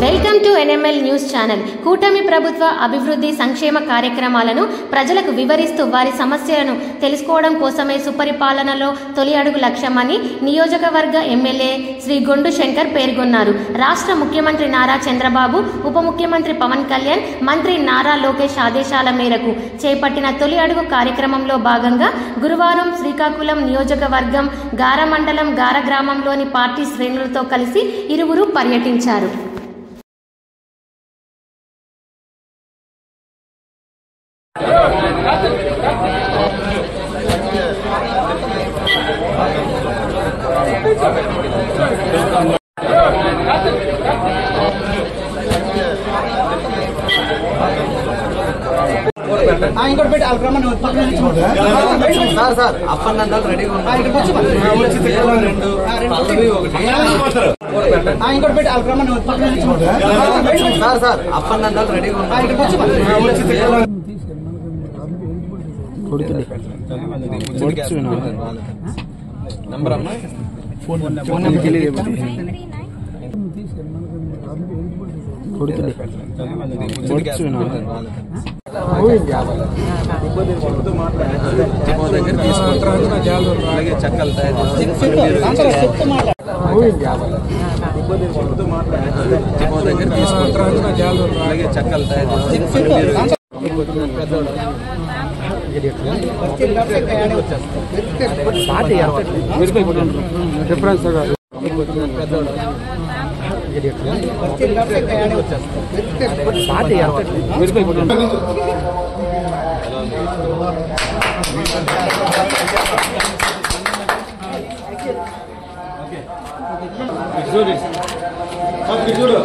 Welcome to NML news channel. కూటమి ప్రభుత్వ అభివృద్ధి సంక్షేమ కార్యక్రమాలను ప్రజలకు వివరిస్తూ వారి సమస్యలను తెలుసుకోవడం కోసమే సుపరిపాలనలో తొలి అడుగు లక్ష్యమని నియోజకవర్గ ఎమ్మెల్యే శ్రీ గొండు శంకర్ పేర్కొన్నారు. రాష్ట్ర ముఖ్యమంత్రి నారా చంద్రబాబు, ఉప ముఖ్యమంత్రి పవన్ కళ్యాణ్, మంత్రి నారా లోకేష్ ఆదేశాల మేరకు చేపట్టిన తొలి అడుగు కార్యక్రమంలో భాగంగా గురువారం శ్రీకాకుళం నియోజకవర్గం గార మండలం గార గ్రామంలోని పార్టీ శ్రేణులతో కలిసి ఇరువురు పర్యటించారు. ఇంకోటి పెట్టి అల్క్రమణ సార్ అప్పన్నందాలు రెడీగా ఉన్నాయి. ఇంకోటి పెట్టి అల్క్రమణ సార్ అప్పన్నందాలు రెడీగా ఉన్నాయి. నంబర్ అమ్మా ఫోన్ అలాగే చక్కలు అలాగే చక్కలు చూడు